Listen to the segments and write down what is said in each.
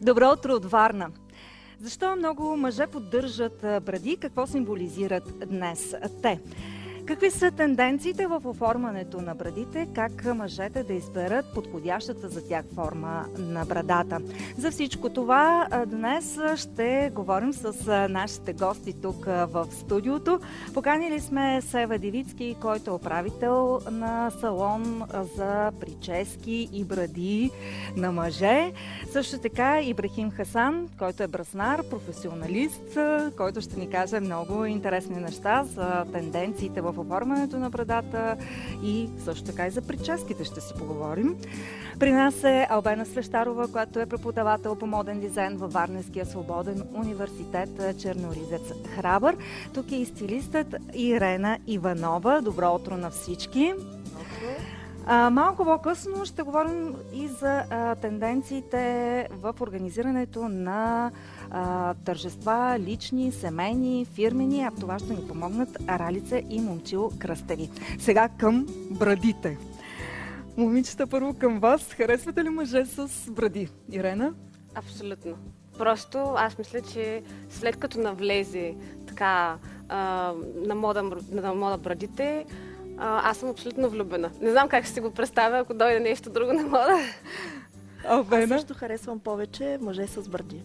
Добро утро от Варна! Защо много мъже поддържат бради? Какво символизират днес те? Какви са тенденциите в оформянето на брадите? Как мъжете да изберат подходящата за тях форма на брадата? За всичко това днес ще говорим с нашите гости тук в студиото. Поканили сме Сева Девицки, който е управител на салон за прически и бради на мъже. Също така Ибрахим Хасан, който е браснар, професионалист, който ще ни каже много интересни неща за тенденциите в оформянето на брадата и също така и за прическите ще си поговорим. При нас е Албена Свещарова, която е преподавател по моден дизайн във Варненския свободен университет Черноризец Храбър. Тук е и стилистът Ирена Иванова. Добро утро на всички! Малко по-късно ще говорим и за тенденциите в организирането на тържества, лични, семейни, фирмени, а в това ще ни помогнат Ралица и Момчил Кръстеви. Сега към брадите. Момичета, първо към вас. Харесвате ли мъже с бради? Ирена? Абсолютно. Просто аз мисля, че след като навлезе така на мода брадите, аз съм абсолютно влюбена. Не знам как ще си го представя, ако дойде нещо друго на мода. Албена? Аз също харесвам повече мъже с бради.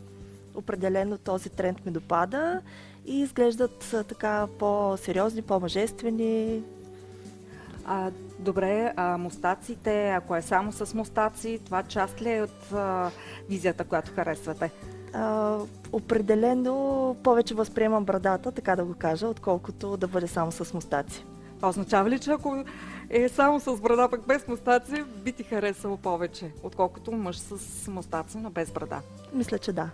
Определено този тренд ми допада и изглеждат така по-сериозни, по-мъжествени. Добре, мустаците, ако е само с мустаци, това част ли е от визията, която харесвате? Определено повече възприемам брадата, така да го кажа, отколкото да бъде само с мустаци. Това означава ли, че ако е само с брада, пък без мустаци, би ти харесало повече, отколкото мъж с мустаци, но без брада? Мисля, че да.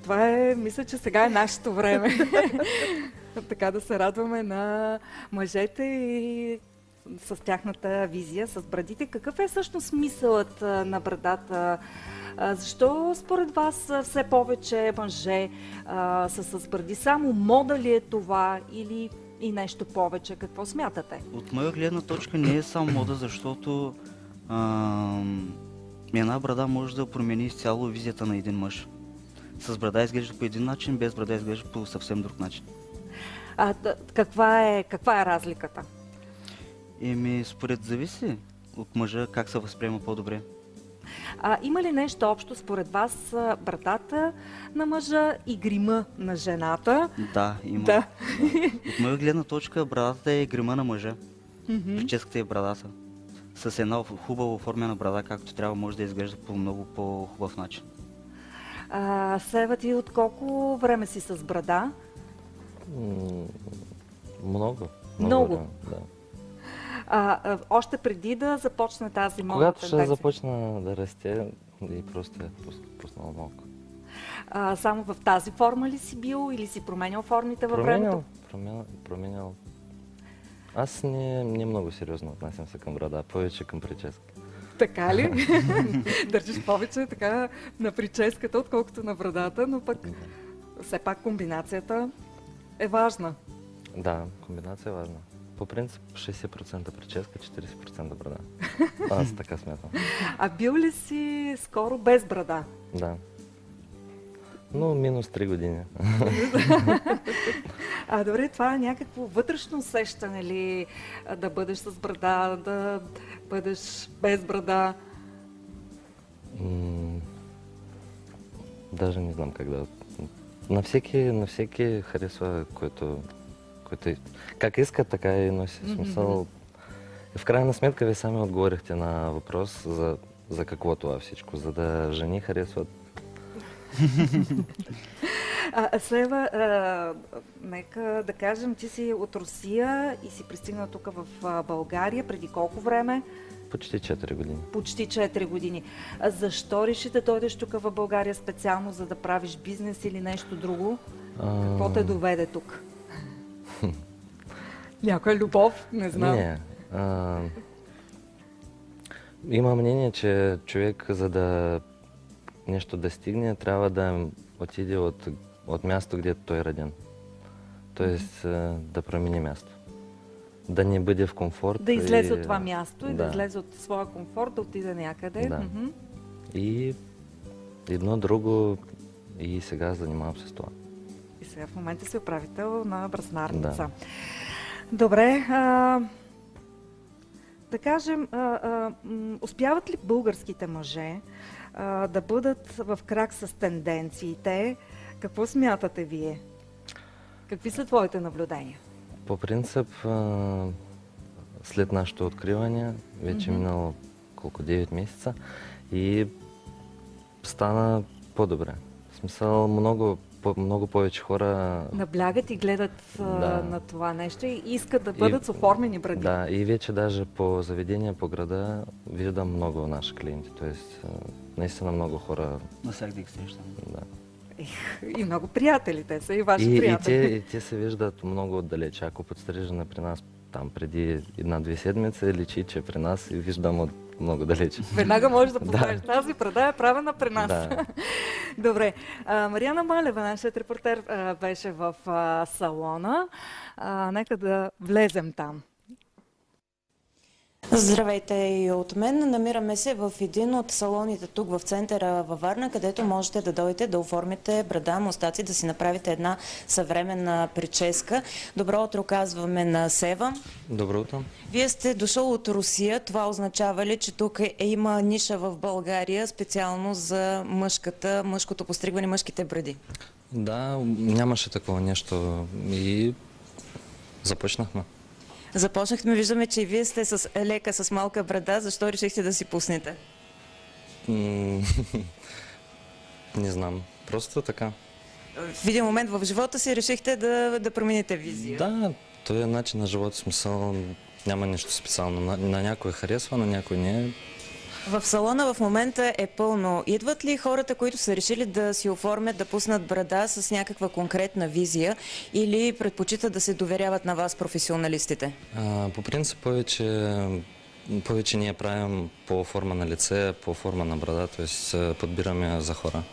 Това е, мисля, че сега е нашето време. Така да се радваме на мъжете и с тяхната визия, с брадите. Какъв е всъщност смисълът на брадата? Защо според вас все повече мъже са с бради? Само мода ли е това или и нещо повече? Какво смятате? От моя гледна точка не е само мода, защото една брада може да промени изцяло визията на един мъж. С брада изглежда по един начин, без брада изглежда по съвсем друг начин. Каква е разликата? Според зависи от мъжа как се възприема по-добре. Има ли нещо общо според вас брадата на мъжа и грима на жената? Да, има. Да. От моя гледна точка брадата е грима на мъжа. Прическата е брадата. С една хубаво оформена брада, както трябва, може да изглежда по много по-хубав начин. Сева, ти от колко време си с брада? Много. Да. Още преди да започне тази модна Когато тенденция? ще започна да расте и просто е пуснал малко. Само в тази форма ли си бил или си променял формите във времето? Променял. Аз не много сериозно отнасям се към брада, повече към прическа. Така ли? Държиш повече така на прическата, отколкото на брадата, но пък все пак комбинацията е важна. Да, комбинация е важна. По принцип 60% прическа, 40% брада. Аз така смятам. Бил ли си скоро без брада? Да. Но минус 3 години. Добре, това е някакво вътрешно усещане ли да бъдеш с брада, да бъдеш без брада? Даже не знам как да... На всеки харесва, който как иска, така и носи смисъл. В крайна сметка вие сами отговорихте на въпрос за какво това всичко, за да жени харесват. Сева, нека да кажем, ти си от Русия и си пристигнал тук в България. Преди колко време? Почти 4 години. Почти 4 години. Защо реши да дойдеш тук в България специално, за да правиш бизнес или нещо друго? Какво те доведе тук? Някоя любов? Не знам. Не. Има мнение, че човек, за да нещо да стигне, трябва да отиде от място, където той е роден. Тоест да промени място. Да не бъде в комфорт. Да излезе от това място и да излезе от своя комфорт, да отиде някъде. Да. И едно, друго и сега занимавам се с това. И сега в момента си управител на бразнарница. Да. Добре, да кажем, успяват ли българските мъже да бъдат в крак с тенденциите? Какво смятате вие? Какви са твоите наблюдения? По принцип, след нашето откриване, вече минало колко 9 месеца и стана по-добре. В смисъл, много повече хора... Наблягат и гледат на това нещо и искат да бъдат с оформени бради. Да, и вече даже по заведения по града виждам много наши клиенти. Тоест, наистина много хора... Навсякъде ги срещам. Да. И много приятели, те са и ваши приятели. И те се виждат много отдалече. Ако подстрижена при нас там преди 1-2 седмици, личи, че при нас и виждам от много далече. Веднага можеш да познаеш. Тази брада е правена при нас. Да. Добре. Мариана Малева, нашият репортер, беше в салона. Нека да влезем там. Здравейте и от мен. Намираме се в един от салоните тук в центъра във Варна, където можете да дойдете да оформите брада, мустаци, да си направите една съвременна прическа. Добро утро казваме на Сева. Добро утро. Вие сте дошъл от Русия. Това означава ли, че тук има ниша в България специално за мъжкото постригване, мъжките бради? Да, нямаше такова нещо и започнахме. Започнахме, виждаме, че и вие сте с лека, с малка брада. Защо решихте да си пуснете? Не знам, просто така. В един момент в живота си решихте да промените визия. Да, това е начин на живота, смисъл, няма нещо специално. На някой харесва, на някой не. В салона в момента е пълно. Идват ли хората, които са решили да си оформят, да пуснат брада с някаква конкретна визия или предпочитат да се доверяват на вас, професионалистите? По принцип повече ние правим по форма на лице, по форма на брада, т.е. подбираме за хора.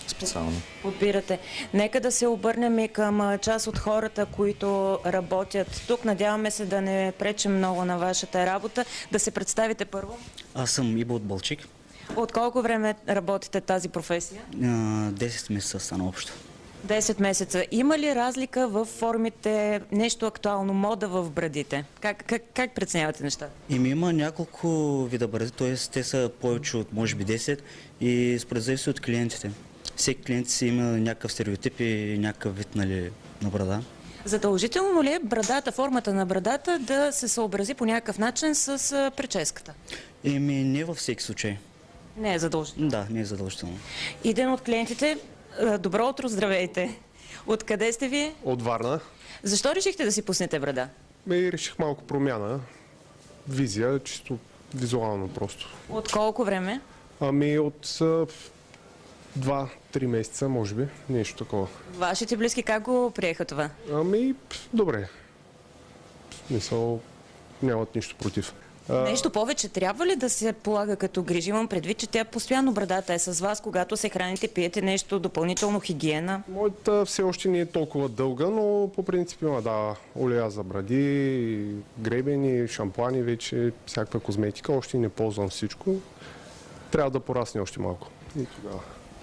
Специално. Подбирате. Нека да се обърнем и към част от хората, които работят тук. Надяваме се да не пречим много на вашата работа. Да се представите първо. Аз съм Иба от Балчик. От колко време работите тази професия? 10 месеца стана общо. 10 месеца. Има ли разлика в формите, нещо актуално, мода в брадите? Как преценявате нещата? Има няколко вида бради, т.е. те са повече от може би 10 и според зависи от клиентите. Всеки клиент си има някакъв стереотип и някакъв вид на брада. Задължително ли е брадата, формата на брадата да се съобрази по някакъв начин с прическата? Не във всеки случай. Не е задължително. Да, не е задължително. Един от клиентите. Добро утро, здравейте. Откъде сте вие? От Варна. Защо решихте да си пуснете брада? Реших малко промяна. Визия, чисто визуално просто. От колко време? От 2-3 месеца, може би. Нещо такова. Вашите близки как го приеха това? Добре. Мисъл, нямат нищо против. Нещо повече трябва ли да се полага като грижи? Имам предвид, че тя постоянно брадата е с вас, когато се храните, пиете нещо, допълнително хигиена. Моята все още не е толкова дълга, но по принцип има, олея за бради, гребени, шампуани вече, всякаква козметика. Още не ползвам всичко. Трябва да порасне още малко. И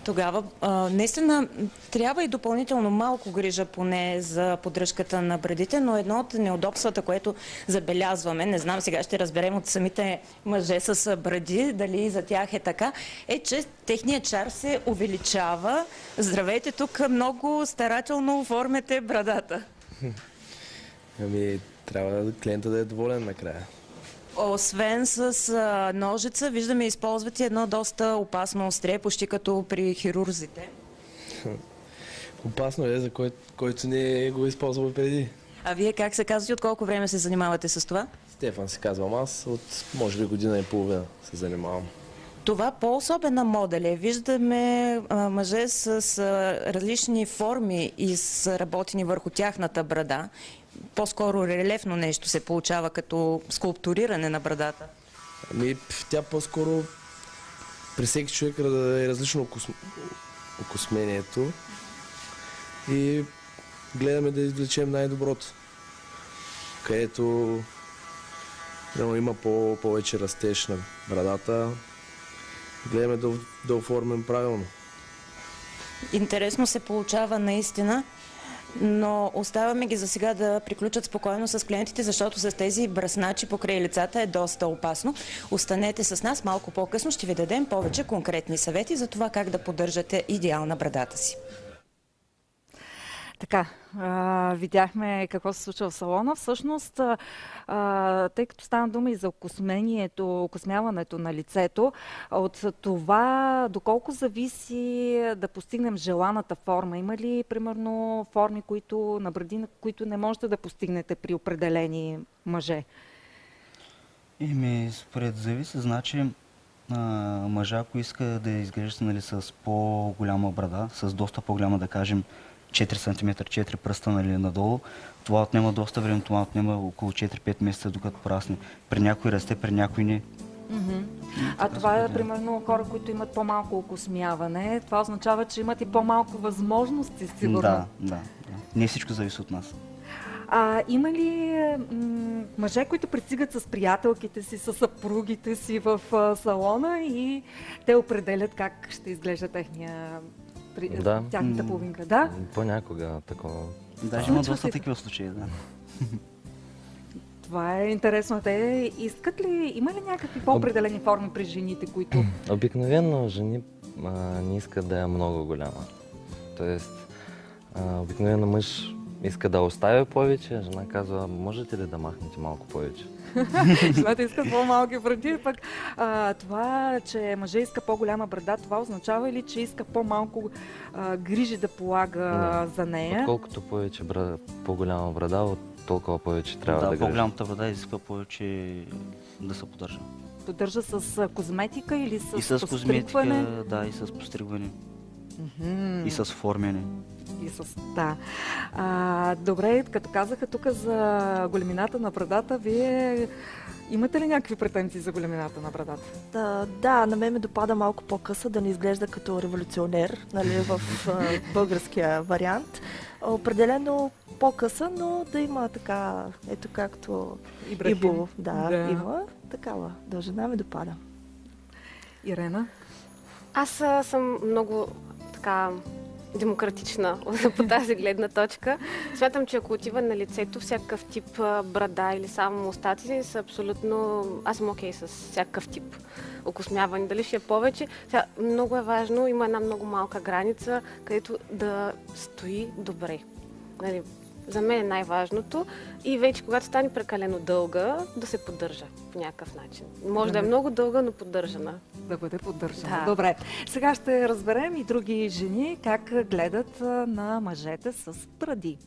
Тогава, наистина, трябва и допълнително малко грижа поне за поддръжката на брадите, но едно от неудобствата, което забелязваме, не знам, сега ще разберем от самите мъже с бради, дали и за тях е така, е, че техният чар се увеличава. Здравейте, тук много старателно оформяте брадата. Трябва клиента да е доволен накрая. Освен с ножица, виждаме, използвате едно доста опасно острие, почти като при хирурзите. Опасно е, за който не го използвал преди. А вие как се казвате, от колко време се занимавате с това? Стефан се казвам аз, от може би година и половина се занимавам. Това по-особена мода ли е? Виждаме мъже с различни форми и работени върху тяхната брада. По-скоро релефно нещо се получава като скулптуриране на брадата. Тя по-скоро при всеки човек е различно окосмението и гледаме да извлечем най-доброто, където има повече растеж на брадата. Гледаме да оформим правилно. Интересно се получава наистина, но оставаме ги за сега да приключат спокойно с клиентите, защото с тези бръсначи покрай лицата е доста опасно. Останете с нас, малко по-късно ще ви дадем повече конкретни съвети за това как да поддържате идеална брадата си. Така, видяхме какво се случва в салона. Всъщност, тъй като стана дума и за окосмяването на лицето, от това доколко зависи да постигнем желаната форма? Има ли, примерно, форми на бради, които не можете да постигнете при определени мъже? Според зависи, значи мъжа, ако иска да изглежда, нали, с по-голяма брада, с доста по-голяма, да кажем, 4 см, 4 пръста, нали, надолу. Това отнема доста време, това отнема около 4-5 месеца, докато порасне. При някой расте, при някой не. А това е, примерно, хора, които имат по-малко окосмяване. Това означава, че имат и по-малко възможности, сигурно. Да. Не всичко зависи от нас. Има ли мъже, които пристигат с приятелките си, с съпругите си в салона и те определят как ще изглежда тяхната половинка? Да? Понякога такова. Даже има доста такива случаи, да. Това е интересно. Те искат ли, има ли някакви по-определени форми при жените, които... Обикновено жени не искат да е много голяма. Тоест, обикновено мъж иска да оставя повече, жена казва, можете ли да махнете малко повече? Жената иска по-малки бради, пък това, че мъже иска по-голяма брада, това означава ли, че иска по-малко грижи да полага за нея? Отколкото повече по-голяма брада, толкова повече трябва да грижи. Да, по-голямата брада изисква повече да се поддържа. Поддържа с козметика или с постригване? И с козметика, да, и с постригване. И с формяне. Добре, като казаха тук за големината на брадата, вие имате ли някакви претенции за големината на брадата? Да, на мен ме допада малко по-къса, да не изглежда като революционер, нали, в българския вариант. Определено по-къса, но да има така, ето както Ибо, има, такава дължина ме допада. Ирена? Аз съм много така демократична по тази гледна точка. Смятам, че ако отива на лицето, всякакъв тип брада или само устати са абсолютно... Аз съм окей с всякакъв тип окосмяване. Дали ще е повече. Сега, много е важно, има една много малка граница, където да стои добре. Нали, за мен е най-важното. И вече, когато стане прекалено дълга, да се поддържа по някакъв начин. Може да е много дълга, но поддържана. Да бъде поддържана. Да. Добре. Сега ще разберем и други жени как гледат на мъжете с бради.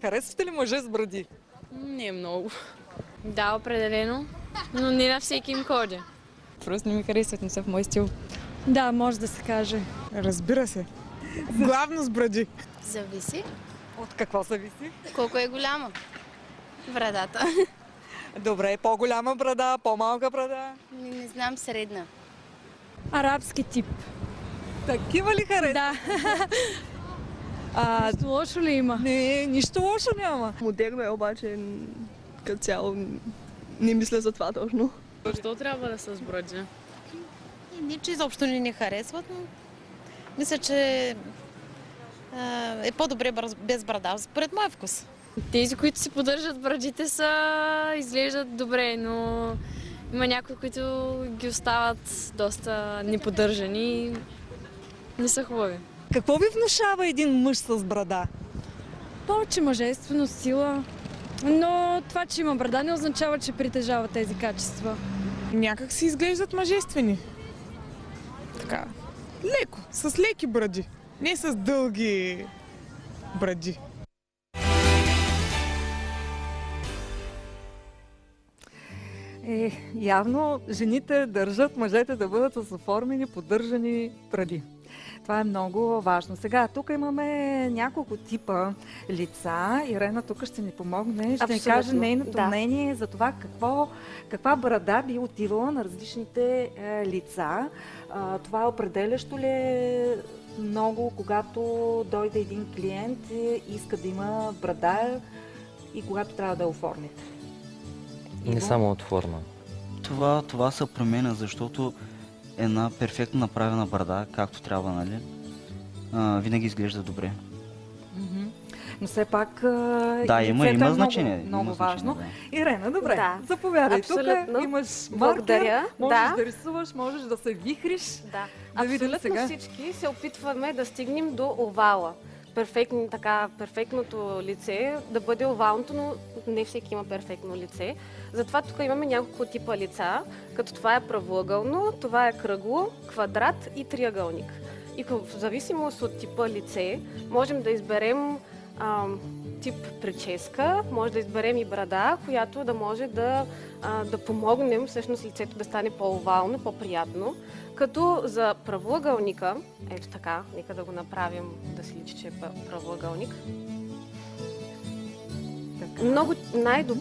Харесвате ли мъже с бради? Не много. Да, определено, но не на всеки им ходи. Просто не ми харесват, не са в мой стил. Да, може да се каже. Разбира се. Главно с бради. Зависи. От какво зависи? Колко е голяма брадата. Добре, по-голяма брада, по-малка брада? Не знам, средна. Арабски тип. Такива ли харесват? Да. Нищо лошо ли има? Не, нищо лошо няма. Модерно е, обаче като цяло не мисля за това точно. Защо трябва да се сбради? Ниче изобщо не ни харесват, но мисля, че е по-добре без брада, според моя вкус. Тези, които си поддържат брадите, изглеждат добре, но има някои, които ги остават доста неподдържани и не са хубави. Какво ви внушава един мъж с брада? Повече мъжественост, сила, но това, че има брада, не означава, че притежава тези качества. Някак си изглеждат мъжествени. Така, леко, с леки бради, не с дълги бради. Явно жените държат мъжете да бъдат с оформени, поддържани бради. Това е много важно. Сега, тук имаме няколко типа лица. Ирена тук ще ни помогне. Ще ни каже нейното мнение за това каква брада би отивала на различните лица. Това определящо ли е много, когато дойде един клиент и иска да има брада и когато трябва да я оформите? Не само от форма. Това се променя, защото една перфектно направена брада, както трябва, нали, винаги изглежда добре. Но все пак да, има значение. Много важно. Да. Ирена, добре, заповядай. Тук имаш маркер, можеш да рисуваш, можеш да се вихриш. Да, абсолютно сега. Всички се опитваме да стигнем до овала. Перфектното лице да бъде овалното, но не всеки има перфектно лице. Затова тук имаме няколко типа лица, като това е правоъгълно, това е кръгло, квадрат и триъгълник. И в зависимост от типа лице можем да изберем тип прическа, може да изберем и брада, която да може да помогнем всъщност лицето да стане по-овално, по-приятно. Като за правоъгълника, ето така, нека да го направим да се личи, че е правоъгълник.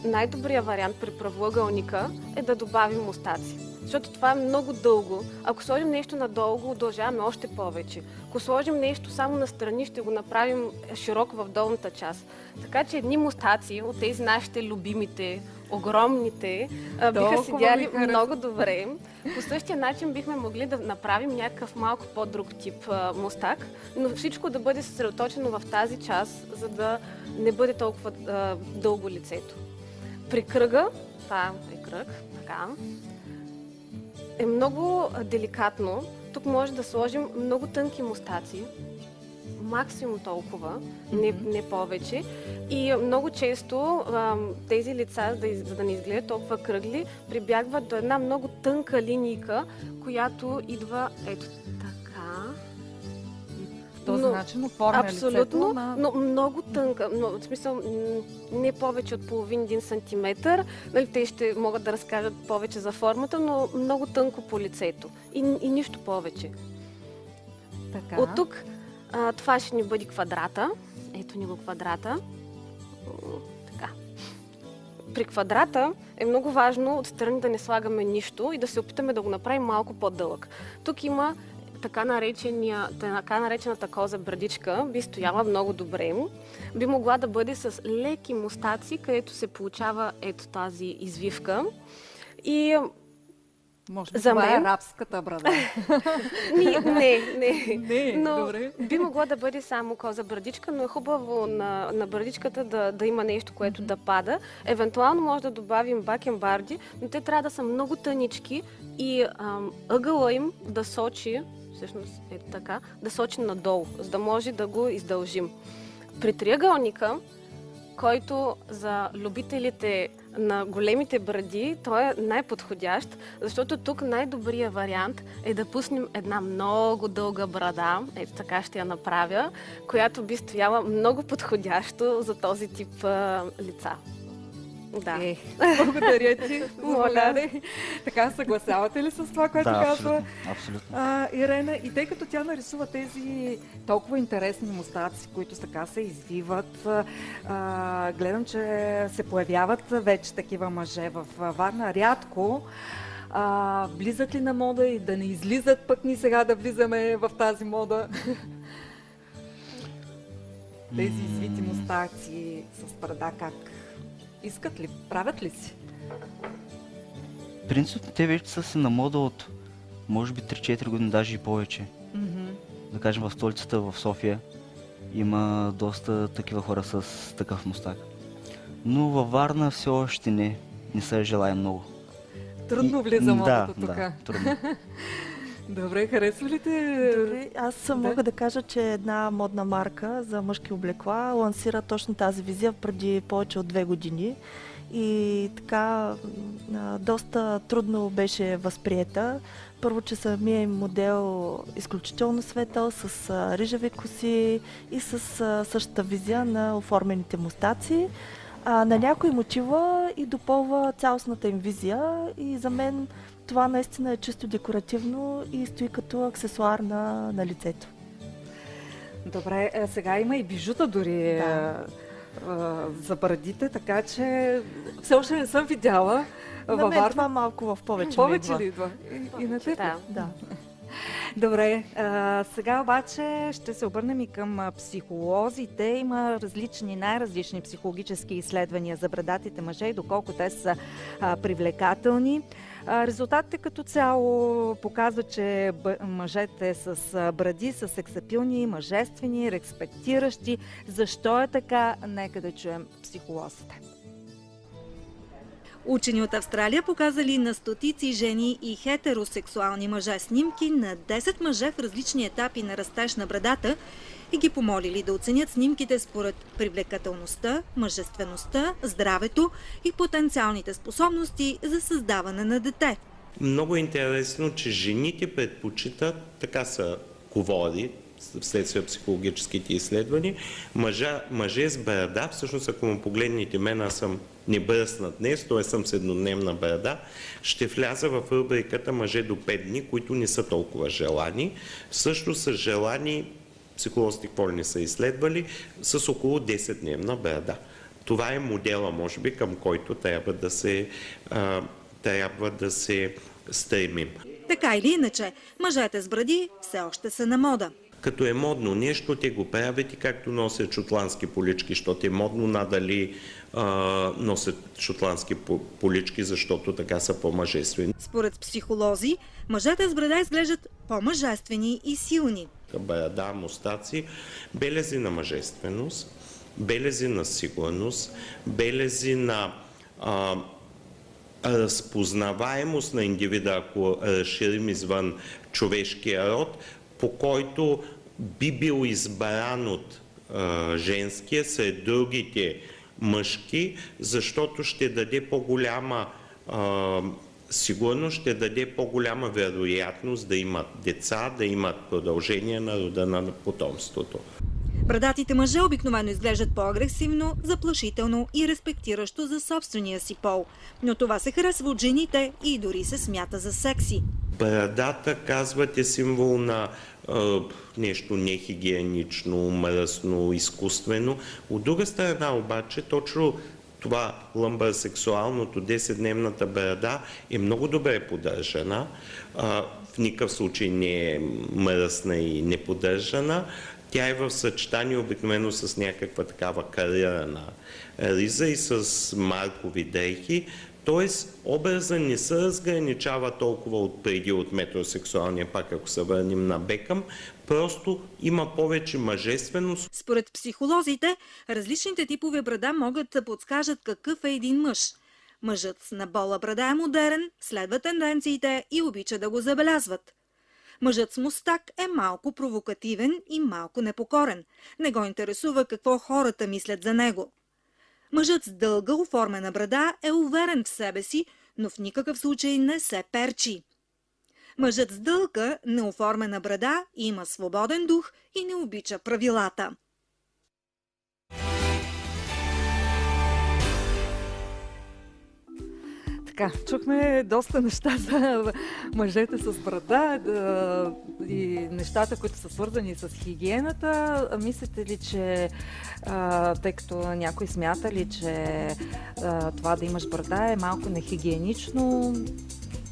Най-добрият вариант при правоъгълника е да добавим мустаци. Защото това е много дълго. Ако сложим нещо надолу, го удължаваме още повече. Ако сложим нещо само настрани, ще го направим широко в долната част. Така че едни мустаци от тези нашите любимите, огромните, биха седяли много добре. По същия начин бихме могли да направим някакъв малко по-друг тип мустак, но всичко да бъде съсредоточено в тази част, за да не бъде толкова дълго лицето. При кръга, това е кръг, така, е много деликатно. Тук може да сложим много тънки мустаци, максимум толкова, не повече. И много често тези лица, за да не изглеждат толкова кръгли, прибягват до една много тънка линийка, която идва ето така. В този начин оформя абсолютно, лицето на... но много тънка. В смисъл, не повече от половин сантиметър. Нали, те ще могат да разкажат повече за формата, но много тънко по лицето. И нищо повече. Така. От тук това ще ни бъде квадрата. Ето ни го квадрата. Така. При квадрата е много важно отстрани да не слагаме нищо и да се опитаме да го направим малко по-дълъг. Тук има така наречената коза брадичка, би стояла много добре. Би могла да бъде с леки мустаци, където се получава ето тази извивка. И може би това е арабската брада. Не. Но добре. Би могла да бъде само коза брадичка, но е хубаво на брадичката да има нещо, което да пада. Евентуално може да добавим бакенбарди, но те трябва да са много тънички и ъгъла им да сочи, всъщност е така, да сочи надолу, за да може да го издължим. При триъгълника, който за любителите на големите бради, той е най-подходящ, защото тук най-добрият вариант е да пуснем една много дълга брада, ето така ще я направя, която би стояла много подходящо за този тип лица. Да. Благодаря ти. Така, съгласявате ли с това, което казва Ирена? И тъй като тя нарисува тези толкова интересни мустаци, които така се извиват, гледам, че се появяват вече такива мъже в Варна. Рядко влизат ли на мода и да не излизат пък ни сега да влизаме в тази мода? Тези извити мустаци с брада, как? Искат ли? Правят ли си? Принципно те вече са си на мода от може би 3-4 години, даже и повече. Да кажем в столицата, в София, има доста такива хора с такъв мустак. Но във Варна все още не се желая много. Трудно влиза модата тук. Да, трудно. Добре, харесва ли те? Дори аз мога да кажа, че една модна марка за мъжки облекла лансира точно тази визия преди повече от 2 години. И така доста трудно беше възприета. Първо, че самия им модел изключително светъл, с рижави коси и с същата визия на оформените мустаци. На някои мотива и допълва цялостната им визия и за мен това наистина е чисто декоративно и стои като аксесуар на лицето. Добре, сега има и бижута дори за брадите, така че все още не съм видяла. На мен това малко в повече ли идва? И на теб? Да. Добре, сега обаче ще се обърнем и към психолозите. Има най-различни психологически изследвания за брадатите мъже и доколко те са привлекателни. Резултатите като цяло показват, че мъжете с бради са сексапилни, мъжествени, респектиращи. Защо е така? Нека да чуем психолозите. Учени от Австралия показали на стотици жени и хетеросексуални мъже снимки на 10 мъже в различни етапи на растеж на брадата и ги помолили да оценят снимките според привлекателността, мъжествеността, здравето и потенциалните способности за създаване на дете. Много интересно, че жените предпочитат, така са говори, вследствие психологическите изследвания, мъже с брада, всъщност ако му погледнете мен, аз съм небръснат днес, т.е. съм с еднодневна брада, ще вляза в рубриката мъже до 5 дни, които не са толкова желани. Също са желани, психолозите какво ли не са изследвали, с около 10-дневна брада. Това е модела, може би, към който трябва да се стремим. Така или иначе, мъжете с бради все още са на мода. Като е модно нещо, те го правят и както носят шотландски полички, защото е модно, надали носят шотландски полички, защото така са по-мъжествени. Според психолози, мъжете с брада изглеждат по-мъжествени и силни. Брада, мустаци, белези на мъжественост, белези на сигурност, белези на разпознаваемост на индивида, ако разширим извън човешкия род, по който би бил избран от женския сред другите мъжки, защото ще даде по-голяма сигурност, ще даде по-голяма вероятност да имат деца, да имат продължение на рода на потомството. Брадатите мъже обикновено изглеждат по-агресивно, заплашително и респектиращо за собствения си пол. Но това се харесва от жените и дори се смята за секси. Брадата, казват, е символ на нещо нехигиенично, мръсно, изкуствено. От друга страна обаче, точно това лъмбърсексуалното 10-дневната брада е много добре поддържана. В никакъв случай не е мръсна и неподдържана. Тя е в съчетание обикновено с някаква такава кариерна риза и с маркови дрехи. Тоест, образът не се разграничава толкова от преди от метросексуалния, пак ако се върнем на Бекъм, просто има повече мъжественост. Според психолозите, различните типове брада могат да подскажат какъв е един мъж. Мъжът с набола брада е модерен, следва тенденциите и обича да го забелязват. Мъжът с мустак е малко провокативен и малко непокорен. Не го интересува какво хората мислят за него. Мъжът с дълга оформена брада е уверен в себе си, но в никакъв случай не се перчи. Мъжът с дълга, неоформена брада има свободен дух и не обича правилата. Така, чухме доста неща за мъжете с брада и нещата, които са свързани с хигиената. Мислите ли, че тъй като някой смята ли, че това да имаш брада е малко нехигиенично?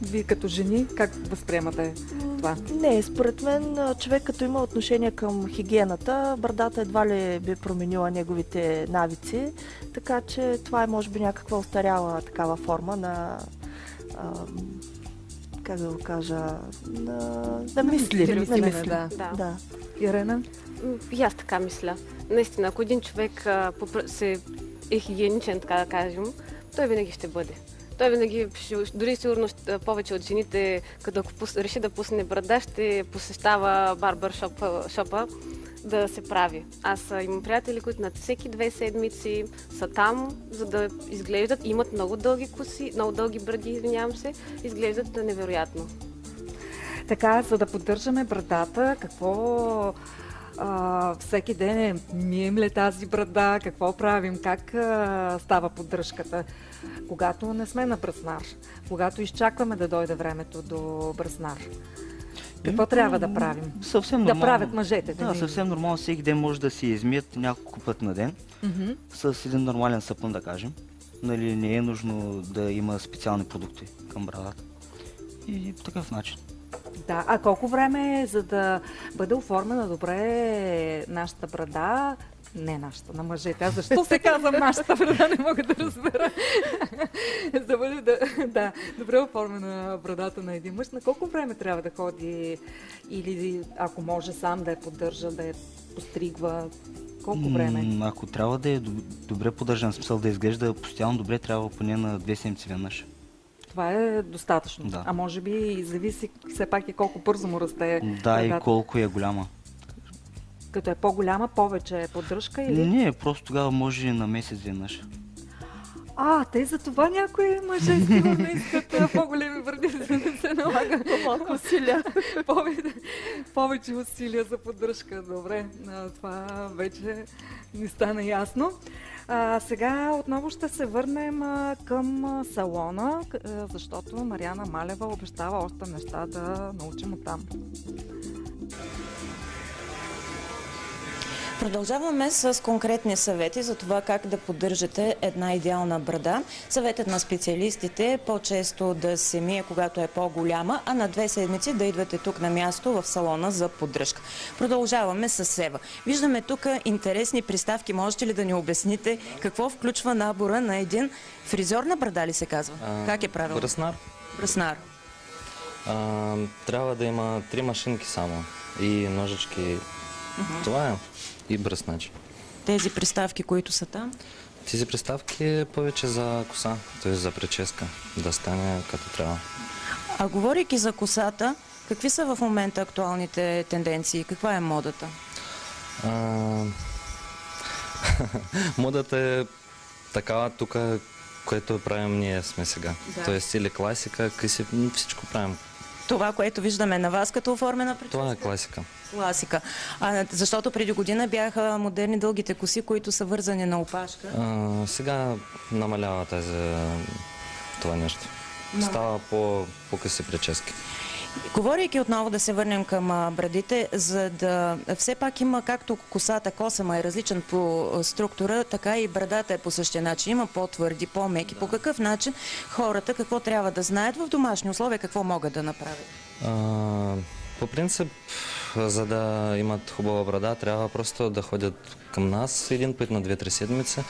Вие като жени, как възприемате това? Не, според мен човек като има отношение към хигиената, брадата едва ли би променила неговите навици, така че това е може би някаква остаряла такава форма на как да го кажа, на мисли. Да. Ирена? И аз така мисля. Наистина, ако един човек е хигиеничен, така да кажем, той винаги ще бъде. Той винаги, дори сигурно повече от жените, като реши да пусне брада, ще посещава барбършопа да се прави. Аз имам приятели, които на всеки 2 седмици са там, за да изглеждат, имат много дълги коси, много дълги бради, изглеждат невероятно. Така, за да поддържаме брадата, какво всеки ден мием ли тази брада, какво правим, как става поддръжката, когато не сме на браснар, когато изчакваме да дойде времето до браснар. Какво трябва да правим? Съвсем да нормално, правят мъжете. Да, съвсем нормално. Всеки ден може да си измият няколко пъти на ден, с един нормален сапун, да кажем. Нали, не е нужно да има специални продукти към брадата. И по такъв начин. Да, а колко време е, за да бъде оформена добре нашата брада? Не нашата, на мъжете. Аз защо се казвам нашата брада, не мога да разбера. За да бъде добре оформена брадата на един мъж, на колко време трябва да ходи или ако може сам да я поддържа, да я постригва? Колко време? Ако трябва да е добре поддържан, смисъл да изглежда постоянно добре, трябва поне на 2 седмици веднъж. Това е достатъчно. Да. А може би зависи все пак и колко бързо му расте. Да, и колко е голяма. Като е по-голяма, повече поддръжка или? Не, просто тогава може и на месец веднъж. Те за това някои мъже сигурно искат по-големи бради, за да се налага по-малко усилия. Повече усилия за поддръжка. Добре, това вече ни стана ясно. Сега отново ще се върнем към салона, защото Мариана Малева обещава още неща да научим оттам. Продължаваме с конкретни съвети за това как да поддържате една идеална брада. Съветът на специалистите е по-често да се мие, когато е по-голяма, а на 2 седмици да идвате тук на място в салона за поддръжка. Продължаваме с Сева. Виждаме тук интересни приставки. Можете ли да ни обясните какво включва набора на един фризьор на брада ли се казва? Как е правилно? Бръснар. Бръснар. Трябва да има 3 машинки само и ножички. Това е. И бръсначи. Тези приставки, които са там? Тези приставки е повече за коса, т.е. за прическа, да стане като трябва. А говорейки за косата, какви са в момента актуалните тенденции? Каква е модата? Модата е такава тук, което правим ние сме сега. Да. Тоест или класика, къси, всичко правим. Това, което виждаме на вас като оформена прическа? Това е класика. Класика. Защото преди година бяха модерни дългите коси, които са вързани на опашка. Сега намалява това нещо. Става по-къси прически. Говорейки отново да се върнем към брадите, за да все пак има както косата, косама е различен по структура, така и брадата е по същия начин. Има по-твърди, по-меки. По какъв начин хората какво трябва да знаят в домашни условия, какво могат да направят? По принцип, за да имат хубава брада, трябва просто да ходят към нас един път на 2-3 седмици.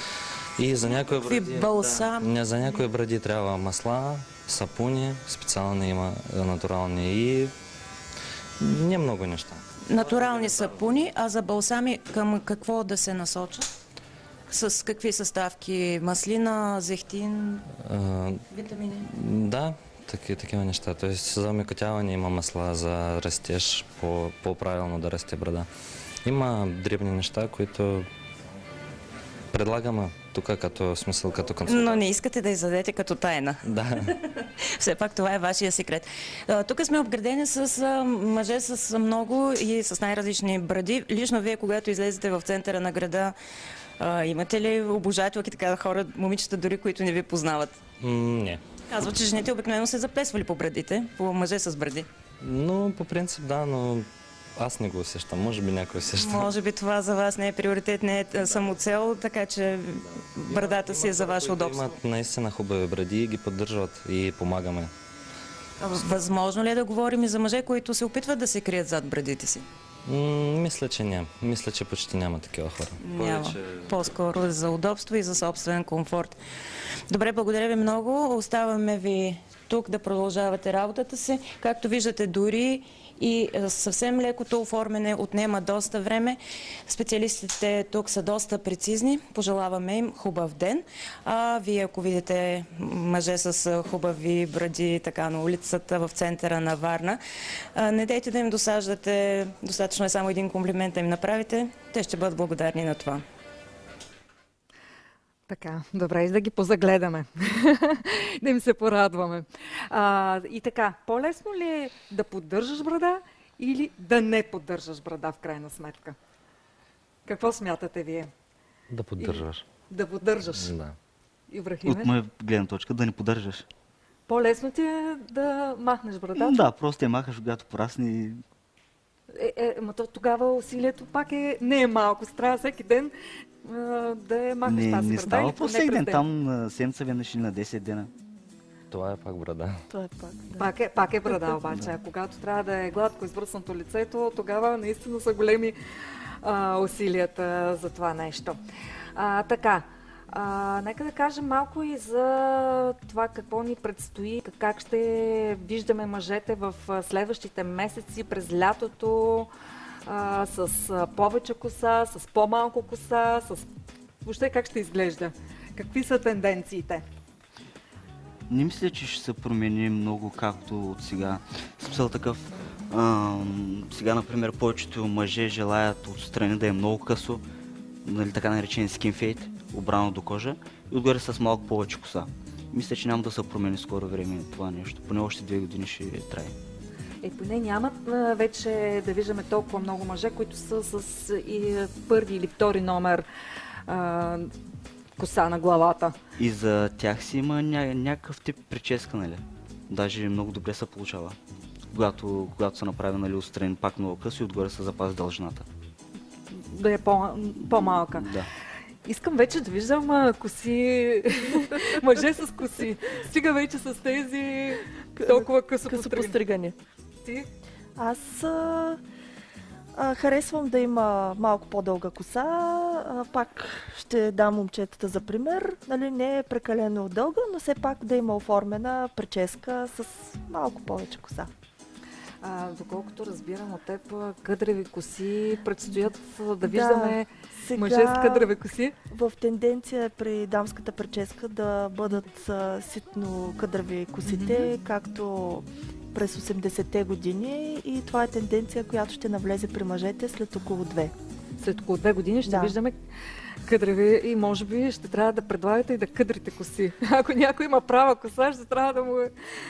И за някои бради, за някои бради трябва масла, сапуни, специални има, натурални и не много неща. Натурални сапуни, а за балсами към какво да се насочат? С какви съставки? Маслина, зехтин, витамини? Да, такива неща. Тоест за омекотяване има масла, за растеж, по-правилно да расте брада. Има дребни неща, които предлагаме тук като смисъл, като консултант. Но не искате да издадете като тайна. Да. Все пак това е вашия секрет. Тук сме обградени с мъже с много и с най-различни бради. Лично вие, когато излезете в центъра на града, имате ли обожателки, така хора, момичета дори, които не ви познават? Не. Казва, че жените обикновено се заплесвали по брадите, по мъже с бради. Но по принцип да, но аз не го усещам. Може би някой усеща. Може би това за вас не е приоритет, не е самоцел, така че брадата си е за ваше удобство. Имат наистина хубави бради и ги поддържат и помагаме. Възможно ли е да говорим и за мъже, които се опитват да се крият зад брадите си? Мисля, че няма. Мисля, че почти няма такива хора. Няма. По-скоро за удобство и за собствен комфорт. Добре, благодаря ви много. Оставаме ви тук да продължавате работата си. Както виждате, дори и съвсем лекото оформяне отнема доста време. Специалистите тук са доста прецизни. Пожелаваме им хубав ден. А вие, ако видите мъже с хубави бради така на улицата в центъра на Варна, не дейте да им досаждате. Достатъчно е само един комплимент да им направите. Те ще бъдат благодарни на това. Така, добре, и да ги позагледаме, да им се порадваме. И така, по-лесно ли е да поддържаш брада или да не поддържаш брада в крайна сметка? Какво смятате вие? Да поддържаш. Да поддържаш? Да. Ибрахиме? От моя гледна точка да не поддържаш. По-лесно ти е да махнеш брадата? Да, просто я махаш, когато порасне. Ма тогава усилието пак не е малко. Трябва всеки ден да я махнеш тази брада. Не става по всеки ден, там на седмица веднъж или на 10 дена. Това е пак брада. Това е пак, да. Пак е брада обаче. А когато трябва да е гладко избръснато лицето, тогава наистина са големи усилията за това нещо. Така, нека да кажем малко и за това какво ни предстои, как ще виждаме мъжете в следващите месеци, през лятото, с повече коса, с по-малко коса, въобще как ще изглежда? Какви са тенденциите? Не мисля, че ще се промени много както от сега. Смисъл такъв, сега, например, повечето мъже желаят отстрани да е много късо, нали, така наречен скинфейт, обрано до кожа, и отгоре с малко повече коса. Мисля, че няма да се промени скоро време това нещо. Поне още 2 години ще трае. Поне нямат вече да виждаме толкова много мъже, които са с първи или втори номер коса на главата. И за тях си има някакъв тип прическа, нали? Даже много добре се получава. Когато се направи, нали, отстрани пак много късо и отгоре се запази дължината. Да е по-малка. Да. Искам вече да виждам коси, мъже с коси. Стига вече с тези толкова късо постригани. Ти? Аз харесвам да има малко по-дълга коса. Пак ще дам момчетата за пример. Нали, не е прекалено дълга, но все пак да има оформена прическа с малко повече коса. Доколкото разбирам от теб, къдреви коси предстоят да виждаме мъже с къдреви коси. В тенденция е при дамската прическа да бъдат ситно къдреви косите, както през 80-те години, и това е тенденция, която ще навлезе при мъжете след около 2. След около 2 години ще виждаме къдреви и може би ще трябва да предлагате и да къдрите коси. Ако някой има права коса, ще трябва да му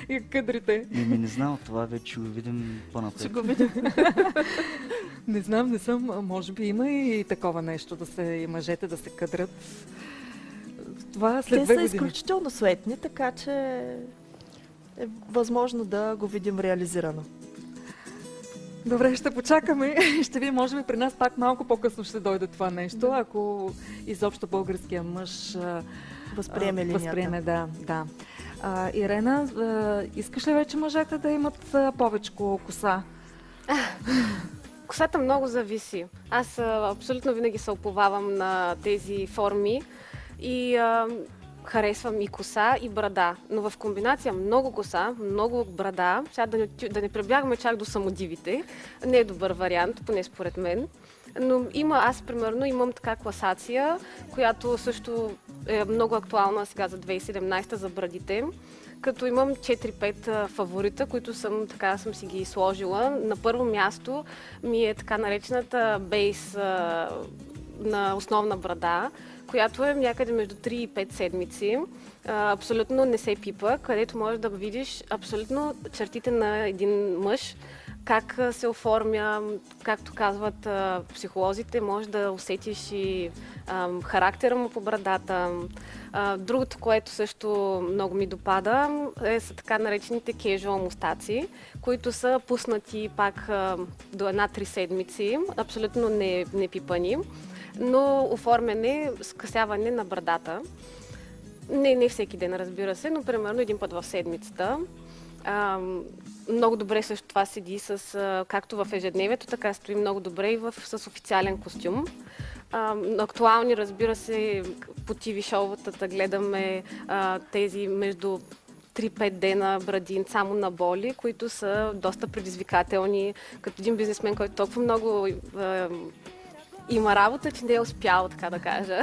и къдрите. Не знам, това вече го видим по-напред. Ще го видим. Не съм, може би има и такова нещо, и мъжете да се къдрят. Това след 2 години. Те са изключително суетни, така че е възможно да го видим реализирано. Добре, ще почакаме. Ще видим, може би при нас пак малко по-късно ще дойде това нещо, ако изобщо българския мъж възприеме линията. Да. Ирена, искаш ли вече мъжете да имат повече коса? Косата много зависи. Аз абсолютно винаги се уповавам на тези форми и харесвам и коса, и брада. Но в комбинация много коса, много брада, сега да не прибягваме чак до самодивите, не е добър вариант, поне според мен. Но аз примерно имам така класация, която също е много актуална сега за 2017 за брадите, като имам 4-5 фаворита, които съм си ги сложила. На първо място ми е така наречената бейс на основна брада, която е някъде между 3 и 5 седмици. Абсолютно не се пипа, където можеш да видиш абсолютно чертите на един мъж, как се оформя, както казват психолозите, може да усетиш и характера му по брадата. Другото, което също много ми допада, са така наречените casual мустаци, които са пуснати пак до 1-3 седмици, абсолютно не пипани, но оформяне, скъсяване на брадата. Не всеки ден, разбира се, но примерно един път в седмицата. Много добре също това седи както в ежедневието, така стои много добре и с официален костюм. Актуални, разбира се, по ТВ шоутата гледаме тези между 3-5 дена брадин само на боли, които са доста предизвикателни. Като един бизнесмен, който толкова много има работа, че не е успял, така да кажа.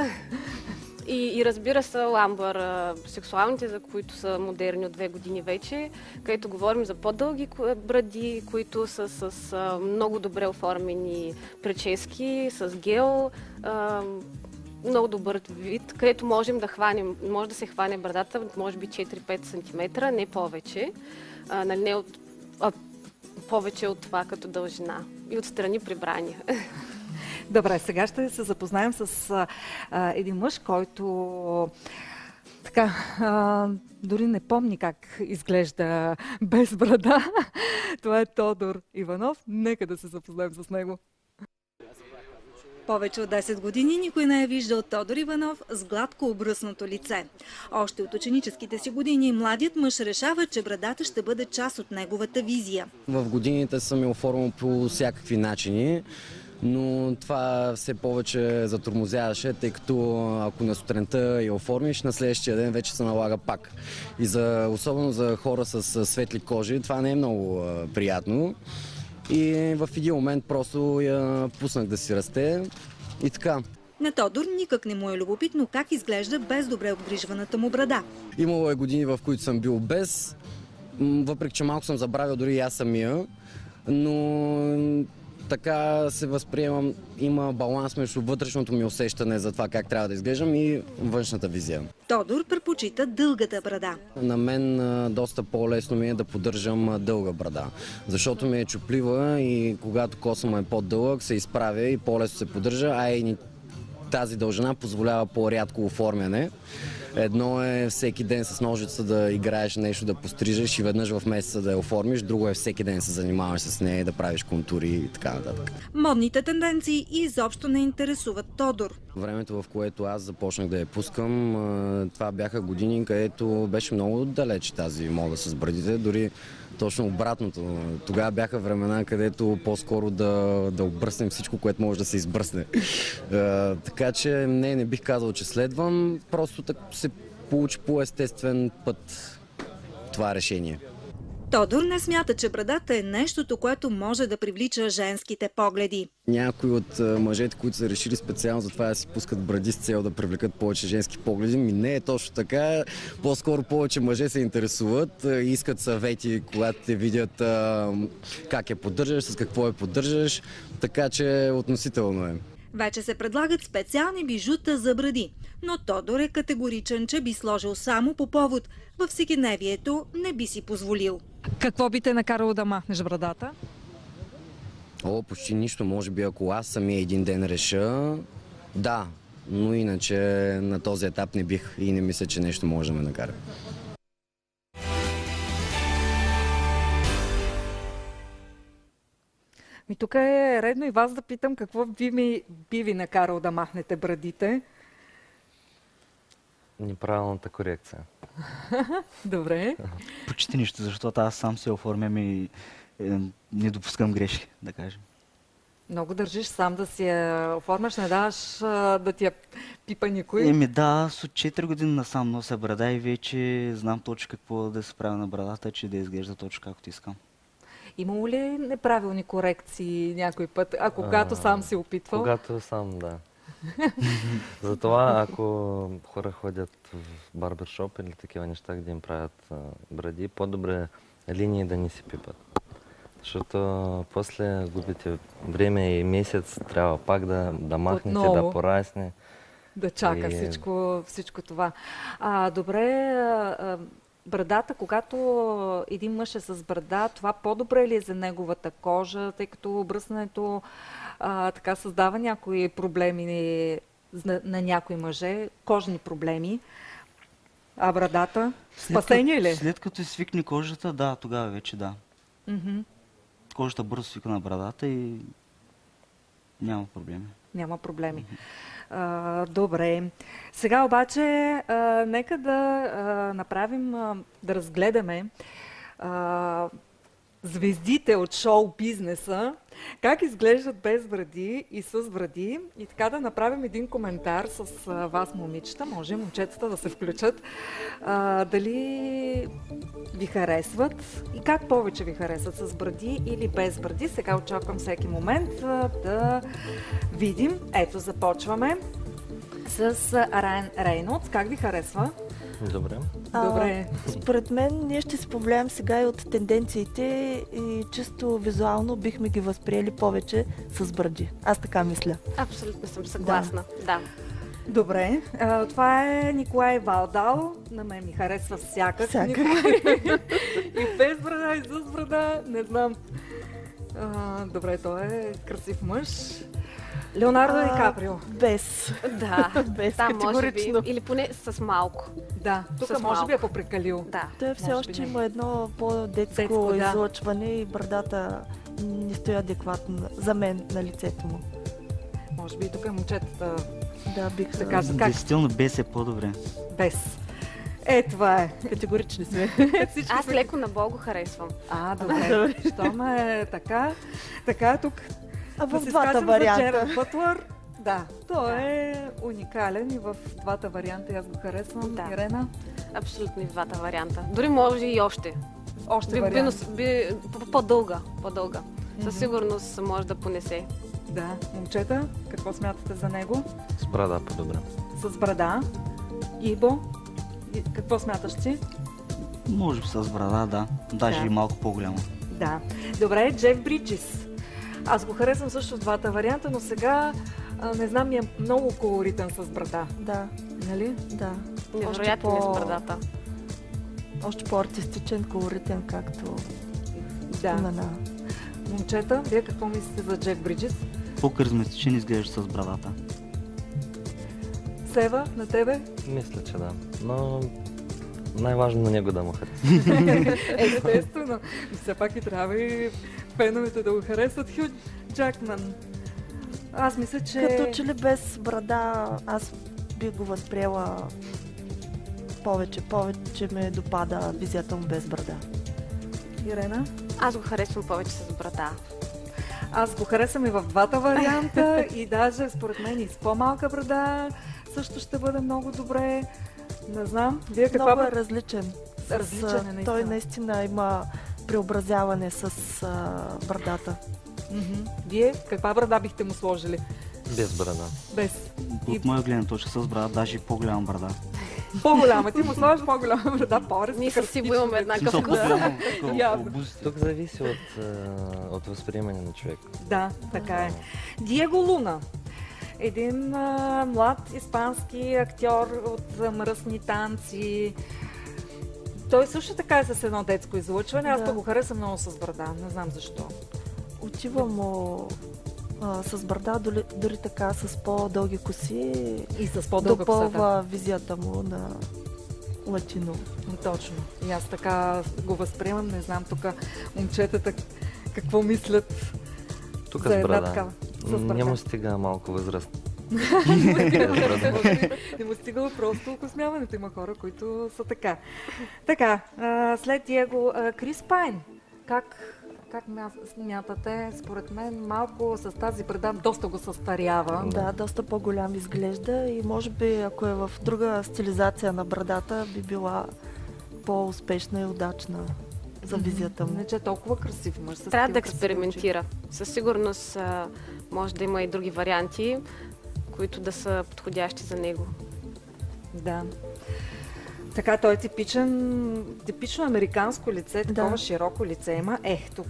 И разбира се, ламбър, сексуалните, за които са модерни от 2 години вече, където говорим за по-дълги бради, които са с много добре оформени прически, с гел, много добър вид, където може да се хване брадата, може би 4-5 см, не повече, не повече от това като дължина и отстрани прибрани. Добре, сега ще се запознаем с един мъж, който така, дори не помни как изглежда без брада. Това е Тодор Иванов. Нека да се запознаем с него. Повече от 10 години никой не е виждал Тодор Иванов с гладко обръснато лице. Още от ученическите си години младият мъж решава, че брадата ще бъде част от неговата визия. В годините съм я оформил по всякакви начини, но това все повече затормозяваше, тъй като ако на сутринта я оформиш, на следващия ден вече се налага пак. И особено за хора с светли кожи, това не е много приятно. И в един момент просто я пуснах да си расте и така. На Тодор никак не му е любопитно как изглежда без добре обгрижваната му брада. Имало е години, в които съм бил без, въпреки че малко съм забравил дори и аз самия, но така се възприемам, има баланс между вътрешното ми усещане за това как трябва да изглеждам и външната визия. Тодор предпочита дългата брада. На мен доста по-лесно ми е да поддържам дълга брада, защото ми е чуплива и когато коса му е по-дълъг се изправя и по-лесно се поддържа, а и тази дължина позволява по-рядко оформяне. Едно е всеки ден с ножица да играеш нещо, да пострижеш и веднъж в месеца да я оформиш. Друго е всеки ден се занимаваш с нея, да правиш контури и така нататък. Модните тенденции изобщо не интересуват Тодор. Времето, в което аз започнах да я пускам, това бяха години, където беше много далеч тази мода с брадите. Дори точно обратното. Тогава бяха времена, където по-скоро да обръснем всичко, което може да се избръсне. Така че не бих казал, че следвам. Просто се получи по естествен път това решение. Тодор не смята, че брадата е нещото, което може да привлича женските погледи. Някои от мъжете, които са решили специално за това да си пускат бради с цел да привлекат повече женски погледи, не е точно така. По-скоро повече мъже се интересуват, искат съвети, когато те видят как я поддържаш, с какво я поддържаш, така че относително е. Вече се предлагат специални бижута за бради, но Тодор е категоричен, че би сложил само по повод. Във всекидневието не би си позволил. Какво би те накарало да махнеш брадата? Почти нищо. Може би ако аз самия един ден реша, да. Но иначе на този етап не бих и не мисля, че нещо може да ме накара. Тук е редно и вас да питам какво би ви накарал да махнете брадите. Неправилната корекция. Добре. Почти нищо, защото аз сам се оформям и не допускам грешки, да кажем. Много държиш сам да си я оформяш, не даваш да ти я пипа никой? Да, с от 4 години насам нося брада и вече знам точно какво да се прави на брадата, че да изглежда точно както искам. Имало ли неправилни корекции някой път, а когато сам си опитвал? Когато сам, да. Затова, ако хора ходят в барбершоп или такива неща, где им правят бради, по-добре линии да не си пипат. Защото после губите време и месец, трябва пак да махнете, отново да порасне. Да чака всичко това. Добре, брадата, когато един мъж е с брада, това по-добре ли е за неговата кожа, тъй като бръснането така създава някои проблеми на някои мъже, кожни проблеми, а брадата спасение ли? След като свикне кожата, да, тогава вече да. Кожата бързо свика на брадата и няма проблеми. Няма проблеми. Добре. Сега обаче нека да направим, да разгледаме звездите от шоу-бизнеса, как изглеждат без бради и с бради. И така да направим един коментар с вас, момичета. Може момчетата да се включат. Дали ви харесват и как повече ви харесват, с бради или без бради. Сега очаквам всеки момент да видим. Ето, започваме с Райан Рейнолдс. Как ви харесва? Добре. Добре. Според мен ние ще се повлияем сега и от тенденциите и чисто визуално бихме ги възприели повече с бради. Аз така мисля. Абсолютно съм съгласна. Да. Добре. Това е Николай Валдал. На мен ми харесва всякак. И без брада, и с брада. Не знам. Добре, той е красив мъж. Леонардо Ди Каприо. Без. Да, без, категорично. Може би. Или поне с малко. Да, тук може би е попрекалил. Да. Той все още има едно по-детско излъчване и брадата не стои адекватно за мен на лицето му. може би и тук момчетата Да, бих да кажат как Действително без е по-добре. без. Това е. Категорични сме. Аз леко на Бог го харесвам. Добре. Щом е така тук. А в да си двата скажем за варианта. Джерард Бътлър. Да, той е уникален и в двата варианта. Аз го харесвам. Да. Ирена? Абсолютно и в двата варианта. Дори може и още. Още вариант. По-дълга. Със сигурност може да понесе. Да. Момчета, какво смятате за него? С брада по-добре. С брада. Ибо, какво смяташ ти? Може би с брада, да. Даже Да. и малко по-голямо. Да. Добре, Джеф Бриджес. Аз го харесвам също в двата варианта, но сега не знам, ми е много колоритен с брада. Да. Нали? Да. Невероятен е с брадата. Още по-артистичен, колоритен, както спомена. Момчета, вие какво мислите за Джеф Бриджес? По-харизматичен изглежда с брадата. Сева, на тебе? Мисля, че да. Но най-важно на него да му хареса. Естествено. Все пак и трябва и феновете да го харесват. Хю Джакман. Аз мисля, че... Като че ли без брада, аз би го възприела повече ме допада визията му без брада. Ирена? Аз го харесвам повече с брада. Аз го харесвам и в двата варианта и даже според мен и с по-малка брада също ще бъде много добре. Не знам. Вие каква... Много е различен. Различен е наистина. Той наистина има преобразяване с брадата. Вие каква брада бихте му сложили? Без брада. Без. От моя гледна точка с брада, даже и по-голяма брада. По-голяма. Ти му сложиш по-голяма брада, по-ръстика. Ние със сигурно имаме еднакъв вкус. Тук зависи от възприемане на човек. Да, така е. Диего Луна. Един млад испански актьор от мръсни танци. Той също така е с едно детско излъчване. Аз пък го харесвам много с брада. Не знам защо. Отива му с брада, дори така с по-дълги коси. И с по-дълга коса, допълва визията му на латино. Точно. И аз така го възприемам. Не знам тук момчетата какво мислят. Тук за с една брада. такава. Не му стига малко възраст. Не му стигало просто окосмяването. Има хора, които са така. Така, след Диего, Крис Пайн. Как смятате? Според мен малко с тази брада доста го състарява. Да, доста по-голям изглежда и може би ако е в друга стилизация на брадата, би била по-успешна и удачна за визията му. Не, че е толкова красив мъж. Трябва да експериментира. Със сигурност може да има и други варианти, които да са подходящи за него. Да. Така, той е типично американско лице, такова широко лице има. Тук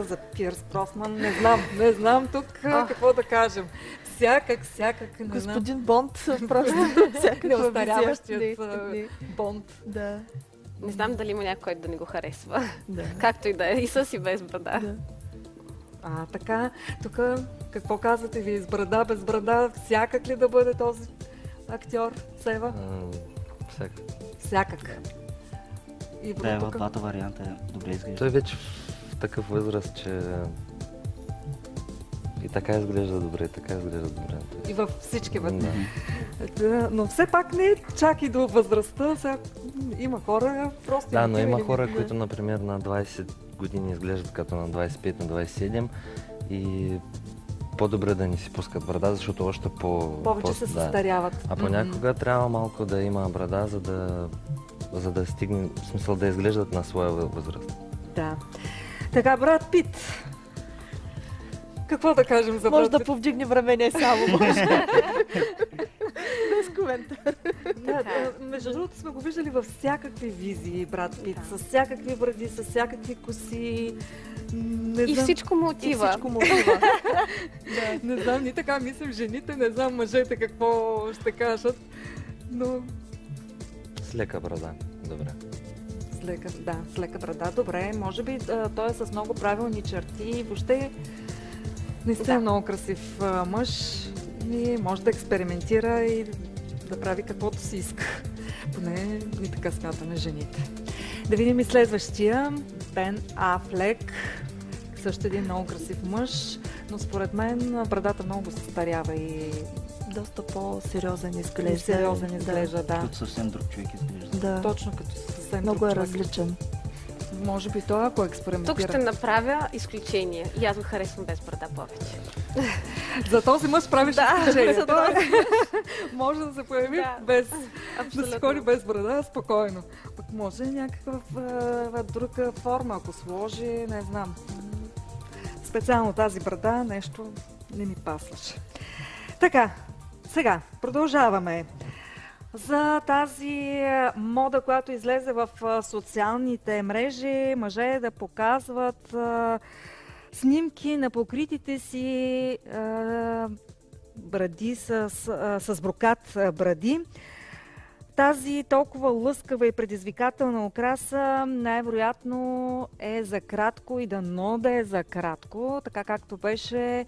за Пирс Бросман не знам тук какво да кажем. Всякак, не Господин знам. Бонд, просто всякаква неостаряващият Бонд. Да. Не знам дали има някой, който да не го харесва. Да. Както и да е, и с и без брада. Да. Така, тук какво казвате ви? С брада, без брада, всякак ли да бъде този актьор, Сева? Всякак. И да, в двата варианта е добре изглежда. Той вече в такъв възраст, че и така изглежда добре, и така изглежда добре. И във всички варианти. Да. Но все пак не чак и до възрастта. Сега има хора просто... Да, но има хора, които, например, на 20 години изглеждат като на 25, на 27 и по-добре да не си пускат брада, защото още повече се състаряват. А понякога трябва малко да има брада, за да стигне, в смисъл да изглеждат на своя възраст. Да. Така, Брад Пит. Какво да кажем за Може Брад да повдигне рамене само, може. Без коментар. Между другото сме го виждали във всякакви визии, Брад Пит, с всякакви бради, с всякакви коси. И всичко му отива. Не знам, ни така мислим жените, не знам мъжете какво ще кажат, но... С лека брада, добре. С лека брада, добре. Може би той е с много правилни черти. Въобще наистина много красив мъж и може да експериментира и да прави каквото си иска. Поне ни така смятаме жените. Да видим и следващия. Бен Афлек. Също един много красив мъж. но според мен брадата много се старява и доста по-сериозен изглежда. Сериозен изглежда, да. Като съвсем друг човек изглежда. Да. Точно като съвсем много друг е човек. различен. Може би той, ако експериментира. Тук ще направя изключение. И аз го харесвам без брада повече. За този мъж правиш изключение. за Той може да се появи без да се ходи без брада, спокойно. Пък може някаква друга форма, ако сложи, не знам. Специално тази брада нещо не ми пасваше. Така, сега продължаваме. За тази мода, която излезе в социалните мрежи, мъже да показват снимки на покритите си бради с брокат бради. Тази толкова лъскава и предизвикателна украса най-вероятно е за кратко и дано да е за кратко, така както беше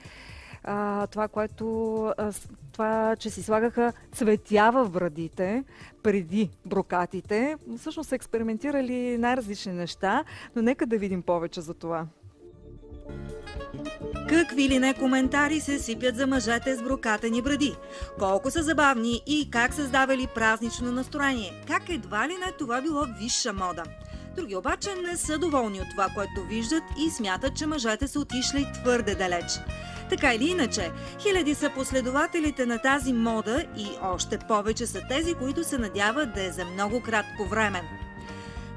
това, че си слагаха цветя в брадите преди брокатите. Всъщност са експериментирали най-различни неща, но нека да видим повече за това. Какви ли не коментари се сипят за мъжете с брокатени бради? Колко са забавни и как създавали празнично настроение? Как едва ли не това било висша мода? Други обаче не са доволни от това, което виждат и смятат, че мъжете са отишли твърде далеч. Така или иначе, хиляди са последователите на тази мода и още повече са тези, които се надяват да е за много кратко време.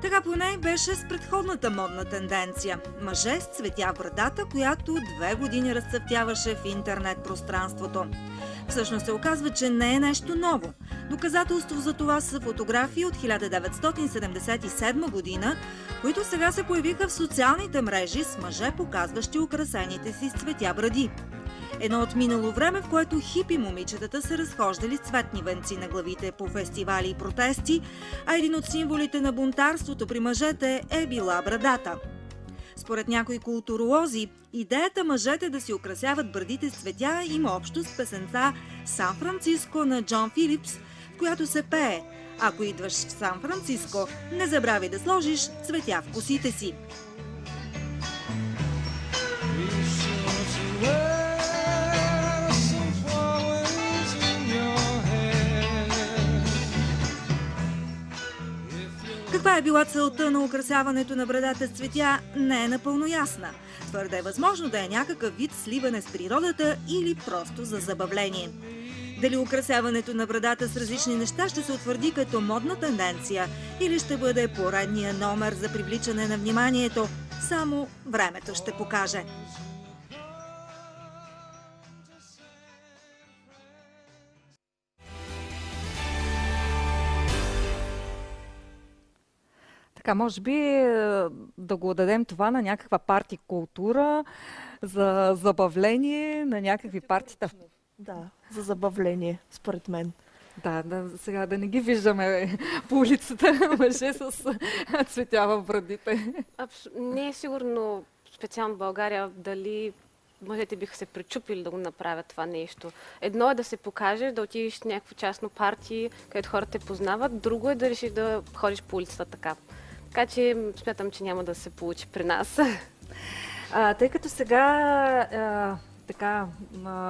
Така поне беше с предходната модна тенденция – мъже с цветя в брадата, която 2 години разцъфтяваше в интернет пространството. Всъщност се оказва, че не е нещо ново. Доказателство за това са фотографии от 1977 година, които сега се появиха в социалните мрежи с мъже, показващи украсените си с цветя бради. Едно от минало време, в което хипи момичетата се разхождали с цветни венци на главите по фестивали и протести, а един от символите на бунтарството при мъжете е била брадата. Според някои културолози, идеята мъжете да си украсяват брадите с цветя има общо с песента «Сан Франциско» на Джон Филипс, в която се пее: «Ако идваш в Сан Франциско, не забравяй да сложиш цветя в косите си». Каква е била целта на украсяването на брадата с цветя, не е напълно ясна. Твърде е възможно да е някакъв вид сливане с природата или просто за забавление. Дали украсяването на брадата с различни неща ще се утвърди като модна тенденция или ще бъде поредния номер за привличане на вниманието, само времето ще покаже. Така, може би да го дадем това на някаква парти култура, за забавление, на някакви партита. Да, за забавление, според мен. Да, сега да не ги виждаме по улицата мъже с цветя в брадите. Не е сигурно специално в България дали мъжете биха се пречупили да го направят това нещо. Едно е да се покажеш, да отидеш в някакво частно парти, където хората те познават. Друго е да решиш да ходиш по улицата така. Така че смятам, че няма да се получи при нас. Тъй като сега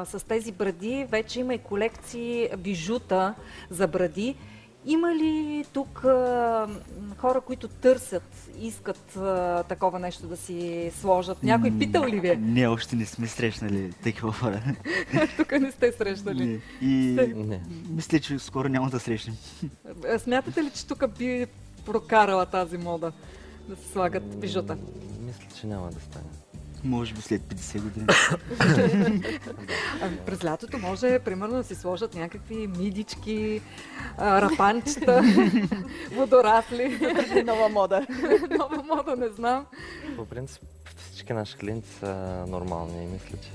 с тези бради вече има и колекции бижута за бради, има ли тук хора, които търсят, искат такова нещо да си сложат? Някой питал ли ви е? Не, още не сме срещнали такива хора. Тук не сте срещнали? Не. Мисля, че скоро няма да срещнем. Смятате ли, че тук би прокарала тази мода да се слагат бижута? Мисля, че няма да стане. Може би след 50 години. През лятото може, примерно, да си сложат някакви мидички, рапанчета, водорасли. Нова мода. Нова мода, не знам. По принцип, всички наши клиенти са нормални и мисля, че...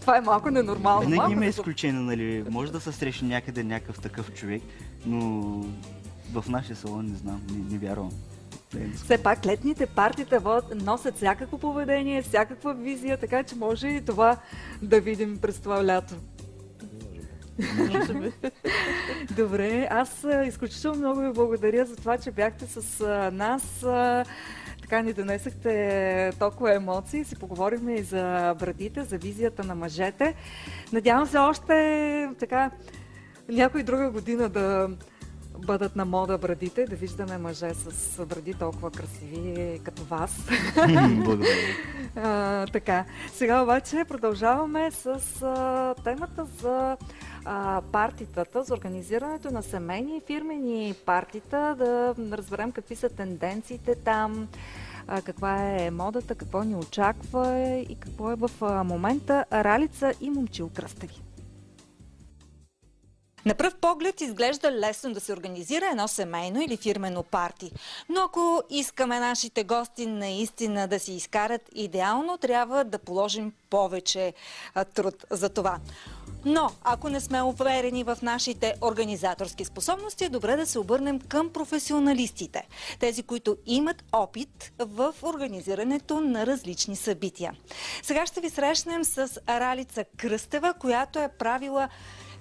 Това е малко ненормално. Винаги има изключение, нали? Може да се срещне някъде някакъв такъв човек, но в нашия салон не знам, не вярвам. Все пак летните партита носят всякакво поведение, всякаква визия, така че може и това да видим през това лято. Добре, аз изключително много ви благодаря за това, че бяхте с нас. така ни донесахте толкова емоции. Си поговорихме и за брадите, за визията на мъжете. Надявам се още така някой друга година да бъдат на мода брадите, да виждаме мъже с бради толкова красиви като вас. Благодаря. Така. Сега обаче продължаваме с темата за партитата, за организирането на семейни и фирмени партита, да разберем какви са тенденциите там, каква е модата, какво ни очаква и какво е в момента. Ралица и Момчил Кръстеви. На пръв поглед изглежда лесно да се организира едно семейно или фирмено парти. Но ако искаме нашите гости наистина да си изкарат идеално, трябва да положим повече труд за това. Но ако не сме уверени в нашите организаторски способности, е добре да се обърнем към професионалистите. Тези, които имат опит в организирането на различни събития. Сега ще ви срещнем с Ралица Кръстева, която е правила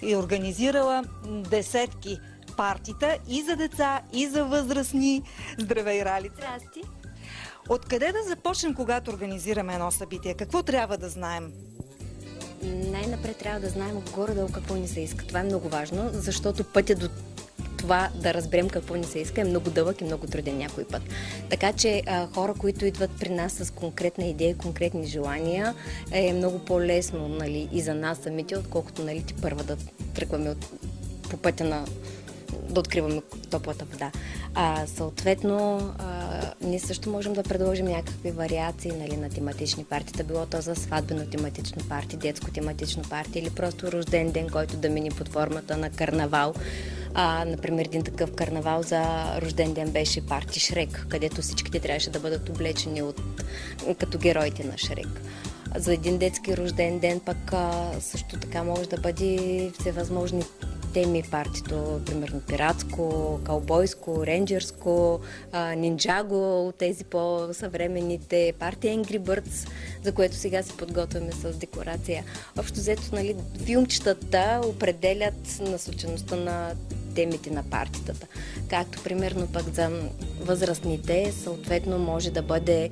и организирала десетки партита и за деца, и за възрастни. Здравей, Ралица! Здрасти! Откъде да започнем, когато организираме едно събитие? Какво трябва да знаем? Най-напред трябва да знаем горе-долу какво ни се иска. Това е много важно, защото пътя до това да разберем какво ни се иска е много дълъг и много труден някой път. Така че хора, които идват при нас с конкретна идея, конкретни желания, е много по-лесно, нали, и за нас самите, отколкото, нали, ти първа да тръгваме по пътя на да откриваме топлата вода. Съответно, ние също можем да предложим някакви вариации, нали, на тематични партита, било то за сватбено тематично парти, детско тематично парти или просто рожден ден, който да мини под формата на карнавал. Например, един такъв карнавал за рожден ден беше парти Шрек, където всичките трябваше да бъдат облечени като героите на Шрек. За един детски рожден ден пък също така може да бъде всевъзможни теми партито, примерно пиратско, каубойско, рейнджерско, нинджаго, тези по-съвременните парти Angry Birds, за което сега се подготвяме с декорация. Общо взето, нали, филмчетата определят насочеността на темите на партитата. Както примерно пък за възрастните, съответно може да бъде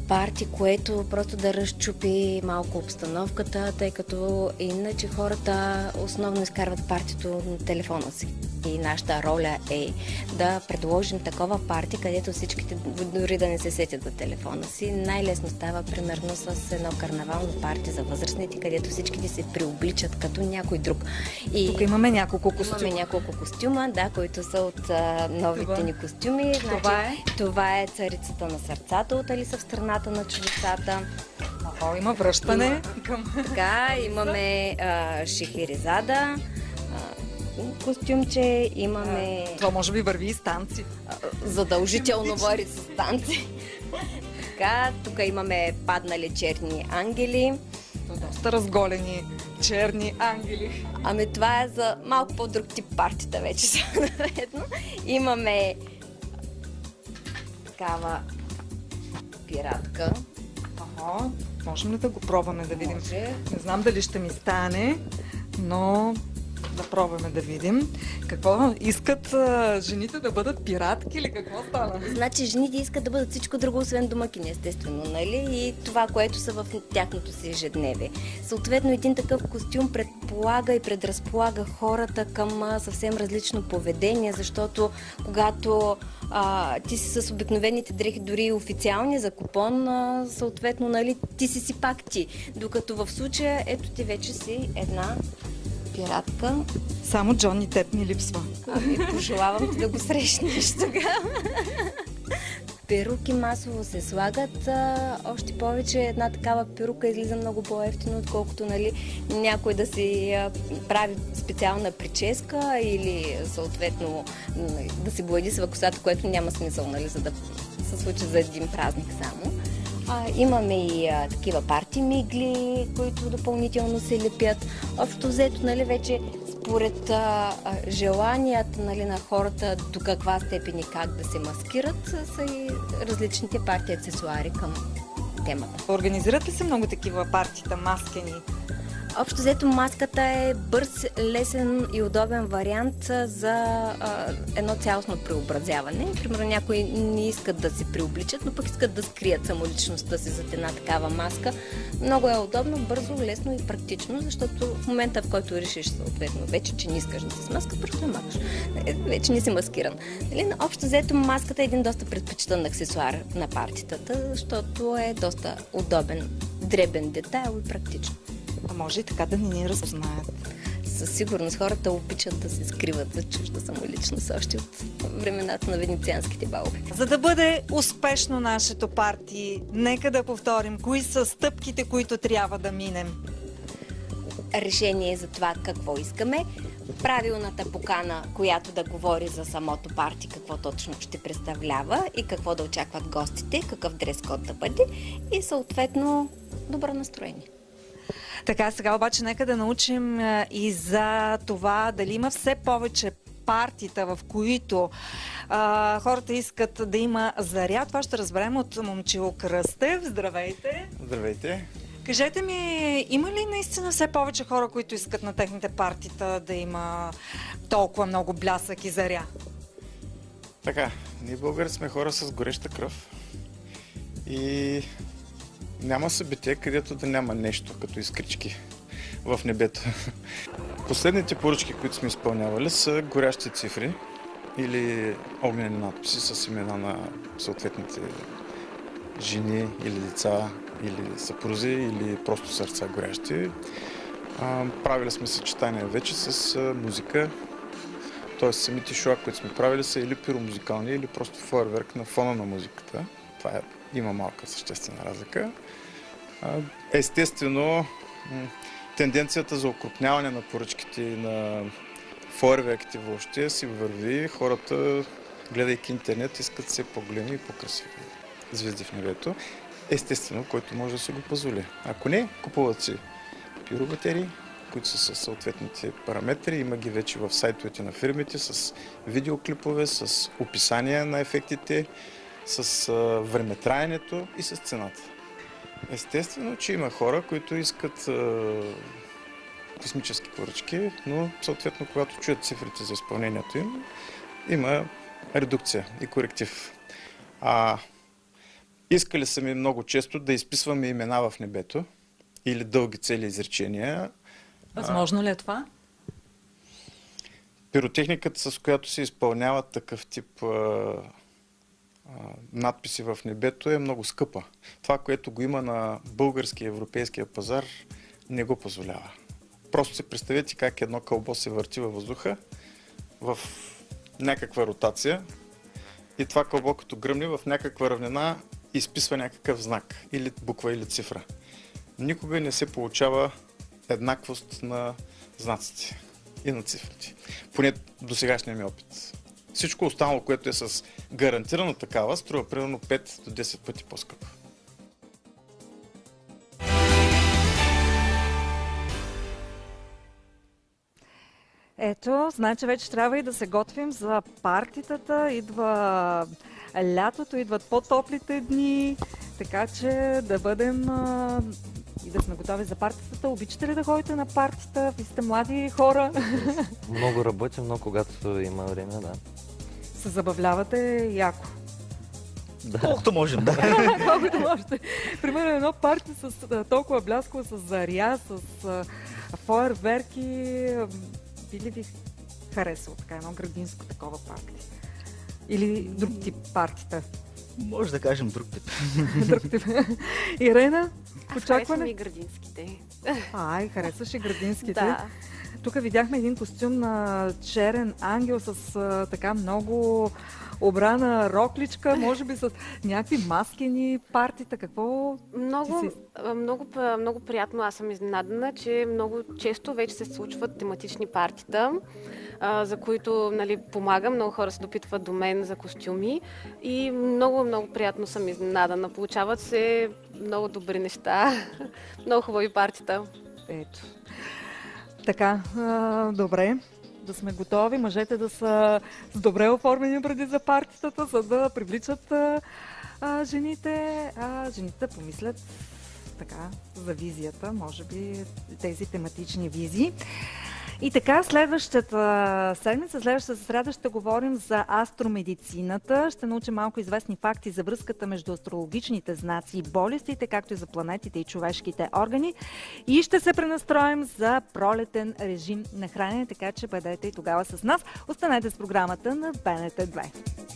парти, което просто да разчупи малко обстановката, тъй като иначе хората основно изкарват партито на телефона си. И нашата роля е да предложим такова парти, където всичките дори да не се сетят за телефона си. Най-лесно става примерно с едно карнавално парти за възрастните, където всичките се преобличат като някой друг. И тук имаме няколко костюма. Имаме няколко костюма, да, които са от новите ни костюми. Това е Царицата на сърцата от Алиса в страната на чудесата. Има връщане към... Така, имаме Шехерезада, костюмче, имаме... Това може би върви и с танци. Задължително върви с танци. Така, тук имаме паднали черни ангели. Доста разголени черни ангели. Ами това е за малко по-друг тип партита вече. Имаме такава пиратка. Можем ли да го пробваме да видим? Може. Не знам дали ще ми стане, но да пробваме да видим. Какво искат жените, да бъдат пиратки или какво стана? Значи жените искат да бъдат всичко друго, освен домакини, естествено, нали? И това, което са в тяхното си ежедневие. Съответно, един такъв костюм предполага и предразполага хората към съвсем различно поведение, защото когато ти си с обикновените дрехи, дори и официални за купон, съответно, нали, ти си пак ти. Докато в случая, ето ти вече си една пиратка. Само Джони Деп ми липсва. Пожелавам ти да го срещнеш тогава. Перуки масово се слагат, още повече една такава перука излиза много по-евтино, отколкото, нали, някой да си прави специална прическа или съответно да си гладисва косата, което няма смисъл, нали, за да се случи за един празник само. Имаме и такива парти мигли, които допълнително се лепят. Общо взето, нали, вече според желанията, нали, на хората до каква степен и как да се маскират, са и различните парти аксесуари към темата. Организират ли се много такива партита, маскени? Общо взето маската е бърз, лесен и удобен вариант за едно цялостно преобразяване. Примерно някои не искат да се преобличат, но пък искат да скрият самоличността си зад една такава маска. Много е удобно, бързо, лесно и практично, защото в момента, в който решиш съответно вече, че не искаш да си с маска, просто я махаш. Вече не си маскиран. Общо взето маската е един доста предпочитан аксесуар на партитата, защото е доста удобен, дребен детайл и практично. А може и така да не ни разпознаят. Със сигурност хората обичат да се скриват за чужда самоличност още от времената на венецианските балове. За да бъде успешно нашето парти, нека да повторим кои са стъпките, които трябва да минем. Решение за това какво искаме, правилната покана, която да говори за самото парти, какво точно ще представлява и какво да очакват гостите, какъв дрес-код да бъде и съответно добро настроение. Така, сега обаче нека да научим и за това дали има все повече партита, в които хората искат да има заряд. Това ще разберем от Момчил Кръстев. Здравейте! Здравейте! Кажете ми, има ли наистина все повече хора, които искат на техните партита да има толкова много блясък и заря? Така, ние българи сме хора с гореща кръв и няма събитие, където да няма нещо като искрички в небето. Последните поръчки, които сме изпълнявали, са горящи цифри или огнени надписи с имена на съответните жени или деца, или съпрузи, или просто сърца горящи. Правили сме съчетания вече с музика, т.е. самите шоа, които сме правили, са или пиромузикални, или просто фойерверк на фона на музиката. Това има малка съществена разлика. Естествено, тенденцията за окрупняване на поръчките и на фойерверките въобще си върви. Хората, гледайки интернет, искат все по-големи и по-красиви звезди в небето. Естествено, който може да си го позволи. Ако не, купуват си пиробатерии, които са със съответните параметри. Има ги вече в сайтовете на фирмите с видеоклипове, с описания на ефектите, с времетраенето и с цената. Естествено, че има хора, които искат космически поръчки, но съответно, когато чуят цифрите за изпълнението им, има редукция и коректив. Искали са ми много често да изписваме имена в небето или дълги цели изречения. Възможно ли е това? Пиротехниката, с която се изпълняват такъв тип надписи в небето, е много скъпа. Това, което го има на българския и европейския пазар, не го позволява. Просто си представете как едно кълбо се върти във въздуха в някаква ротация и това кълбо, като гръмне в някаква равнина, изписва някакъв знак или буква или цифра. Никога не се получава еднаквост на знаците и на цифрите. Поне до сегашния ми опит. Всичко останало, което е с гарантирана такава, струва примерно 5 до 10 пъти по-скъпо. Ето, значи вече трябва и да се готвим за партитата. Идва лятото, идват по-топлите дни, така че да бъдем и да сме готови за партитата. Обичате ли да ходите на партита? Ви сте млади хора. Много работим, но когато има време, да. Се забавлявате яко. Да. Колкото можем, да. Колкото можете. Примерно едно парти с толкова блясково, с заря, с фойерверки. Би ли ви харесало така едно градинско такова парти? Или друг тип партита? Може да кажем друг тип. Друг тип. Ирена, Аз очакване? харесвам и градинските. Ай, харесваш и градинските? Да. Тук видяхме един костюм на черен ангел с така много обрана рокличка, може би с някакви маскени партита. Какво? Много приятно. Аз съм изненадана, че много често вече се случват тематични партита, за които помагам. Много хора се допитват до мен за костюми и много приятно съм изненадана. Получават се много добри неща, много хубави партита. Ето. Така, добре. Да сме готови, мъжете да са с добре оформени преди за партитата, за да привличат жените, а жените да помислят така за визията, може би тези тематични визии. И така, следващата седмица, следващата сряда ще говорим за астромедицината. Ще научим малко известни факти за връзката между астрологичните знаци и болестите, както и за планетите и човешките органи. И ще се пренастроим за пролетен режим на хранене, така че бъдете и тогава с нас. Останете с програмата на БНТ 2.